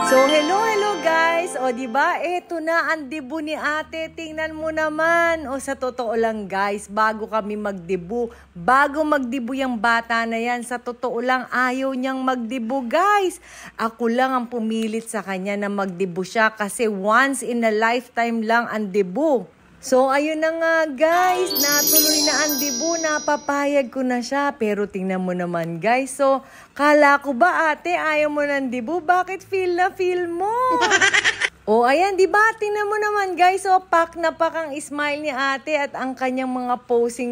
So, hello guys. O, diba? Eto na ang debut ni ate. Tingnan mo naman. O, sa totoo lang guys, bago kami magdebut, bago magdebut yung bata na yan, sa totoo lang, ayaw niyang magdebut guys. Ako lang ang pumilit sa kanya na magdebut siya kasi once in a lifetime lang ang debut. So, ayun na nga guys, natuloy na ang debut, napapayag ko na siya. Pero tingnan mo naman guys, so, kala ko ba ate, ayaw mo ng debut? Bakit feel na feel mo? O, ayan, diba? Tingnan mo naman guys, so, pak na pak ang smile ni ate at ang kanyang mga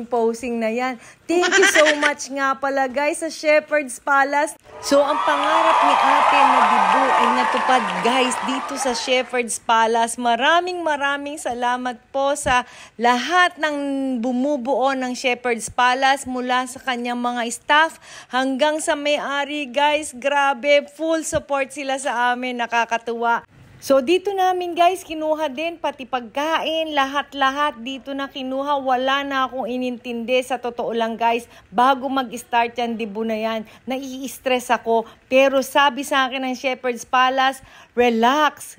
posing na yan. Thank you so much nga pala guys sa Shepherd's Palace. So, ang pangarap ni ate na debut ay natupad guys dito sa Shepherd's Palace. Maraming salamat po sa lahat ng bumubuo ng Shepherd's Palace mula sa kanyang mga staff hanggang sa may-ari guys. Grabe, full support sila sa amin, nakakatuwa. So, dito namin guys, kinuha din, pati pagkain, lahat dito na kinuha. Wala na akong inintindi. Sa totoo lang guys, bago mag-start yan, debut na yan, nai-stress ako. Pero sabi sa akin ng Shepherd's Palace, relax.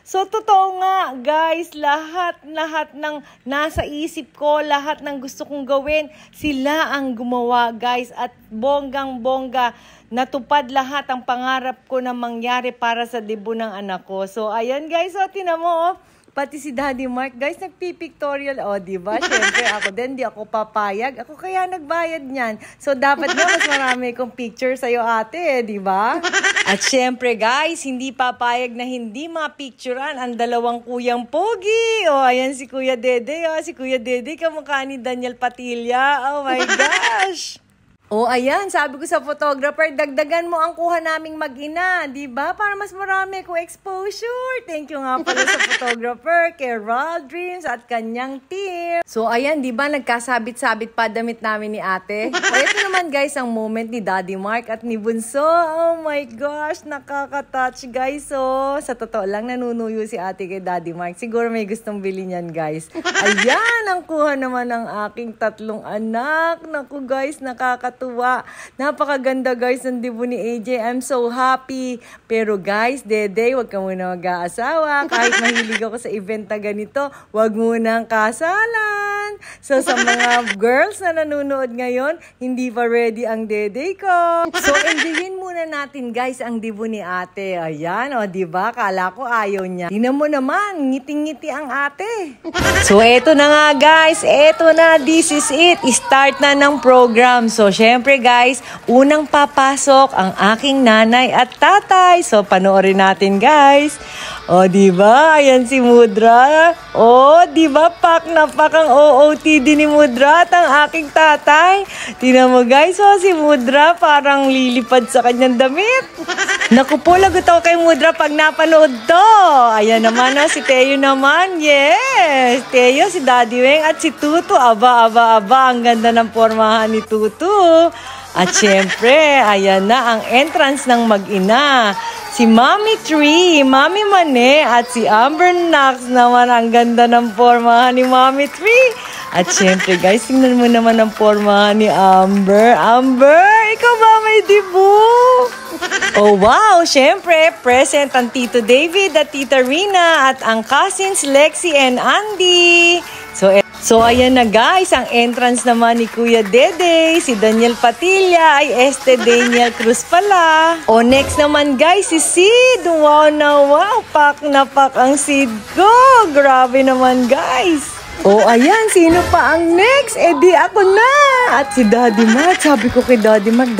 So, totoo nga guys, lahat ng nasa isip ko, lahat ng gusto kong gawin, sila ang gumawa guys. At bonggang-bongga, natupad lahat ang pangarap ko na mangyari para sa debut ng anak ko. So, ayan guys, so, tinan mo, oh, pati si Daddy Mark, guys, nagpipictorial. O, diba? Siyempre, ako din, di ako papayag. Ako kaya nagbayad niyan. So, dapat nga, mas marami kong picture sa'yo, ate, diba? At siyempre, guys, hindi papayag na hindi mapicturean ang dalawang kuyang pogi. O, ayan si Kuya Dede. O, si Kuya Dede, kamukha ni Daniel Padilla. Oh my gosh! O, ayan, sabi ko sa photographer, dagdagan mo ang kuha naming mag-ina, di ba? Para mas marami kong exposure. Thank you nga pala sa photographer, kay Raw Dreams at kanyang team. So, ayan, di ba, nagkasabit-sabit pa damit namin ni ate. O, ito naman guys, ang moment ni Daddy Mark at ni Bunso. Oh my gosh, nakaka-touch guys. So, sa totoo lang, nanunuyo si ate kay Daddy Mark. Siguro may gustong bilhin yan guys. Ayan, ang kuha naman ng aking 3 anak. Naku guys, nakaka-touch. Napakaganda guys ng debut ni AJ. I'm so happy. Pero guys, Dede, wag ka muna mag-aasawa. Kahit mahilig ako sa event na ganito, wag munang kasalan. So sa mga girls na nanonood ngayon, hindi pa ready ang Dede ko. So enjoyin muna natin guys ang debut ni ate. Ayan, o diba? Kala ko ayaw niya. Tingnan mo naman, ngiting-ngiti ang ate. So eto na nga guys, eto na, this is it. Start na ng program. So syempre guys, unang papasok ang aking nanay at tatay. So panoorin natin guys. O diba? Ayan si Mudra. O diba? Pak na pak ang OOTD ni Mudra at ang aking tatay. Tingnan mo guys, o si Mudra parang lilipad sa kanyang damit. Naku po, lagot ako kay Mudra pag napanood to. Ayan naman na, si Teo naman. Yes! Teo, si Daddy Weng at si Tutu. Aba. Ang ganda ng pormahan ni Tutu. At syempre, ayan na ang entrance ng mag-ina. Si Mommy Tree, Mommy Mane, at si Amber Knox naman. Ang ganda ng pormahan ni Mommy Tree. At syempre guys, tingnan mo naman ang pormahan ni Amber. Amber, ikaw ba may debut? Oh wow, syempre, present ang Tito David at Tita Rina at ang cousins Lexi and Andy. So ayan na guys, ang entrance naman ni Kuya Dede, si Daniel Padilla ay Daniel Cruz pala. O next naman guys, si Sid. Wow na wow, pak na pak ang Sid ko. Grabe naman guys. O ayan, sino pa ang next? Di ako na. At si Daddy Mark, sabi ko kay Daddy Mark,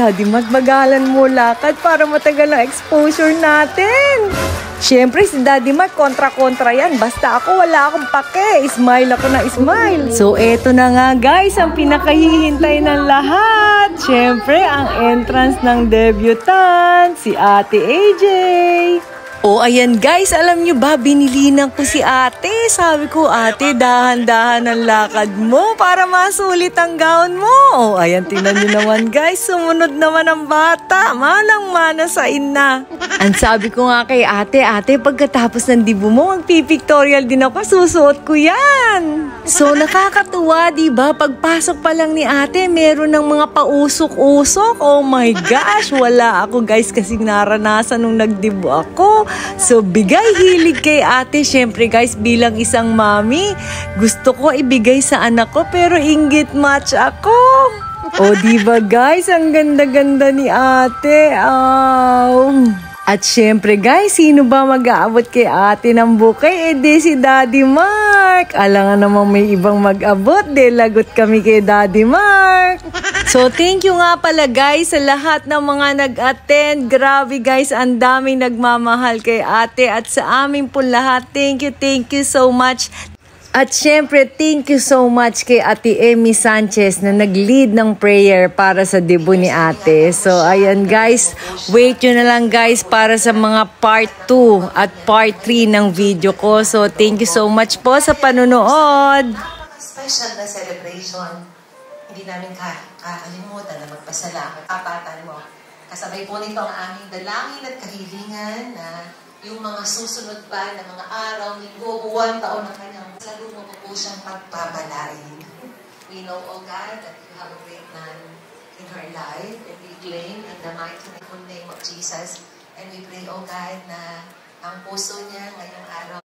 magalan mo lakad para matagal ang exposure natin. Siyempre, si Daddy Mark, kontra-kontra yan. Basta ako, wala akong pake. Smile ako na smile. So, eto na nga guys, ang pinakahihintay ng lahat. Siyempre, ang entrance ng debutant, si Ate AJ. O ayan guys, alam nyo ba, binilinan ko si ate. Sabi ko, ate, dahan-dahan ang lakad mo para masulit ang gown mo. O ayan, tingnan nyo naman guys, sumunod naman ang bata. Malang-mana sa ina. Ang sabi ko nga kay ate, pagkatapos ng dibu mo, magpipictorial din ako, susuot ko yan. So nakakatuwa, diba? Pagpasok pa lang ni ate, meron ng mga pausok-usok. Oh my gosh, wala ako guys kasi naranasan nung nagdibu ako. So, bigay hilig kay ate. Siyempre guys, bilang isang mami, gusto ko ibigay sa anak ko pero inggit match ako. O, diba guys, ang ganda-ganda ni ate. At syempre guys, sino ba mag-aabot kay ate ng bouquet? Di si Daddy Mark. Alangan namang may ibang mag-abot. Lagot kami kay Daddy Mark. So, thank you nga pala guys sa lahat ng mga nag-attend. Grabe guys, ang daming nagmamahal kay ate at sa amin po lahat. Thank you so much. At syempre, thank you so much kay Ate Emmy Sanchez na nag-lead ng prayer para sa debut ni ate. So, ayan guys, wait nyo na lang guys para sa mga part 2 at part 3 ng video ko. So, thank you so much po sa panonood. Special na celebration. Hindi namin kakalimutan na magpasalamat. Kapatan mo. Kasabay po nito ang aming dalangin at kahilingan na yung mga susunod pa na mga araw, linggo, buwan, taon ng kanyang lalo mo po siyang pagpapalain. We know, O God, that you have a great man in her life and we claim in the mighty name of Jesus and we pray, O God, na ang puso niya ngayong araw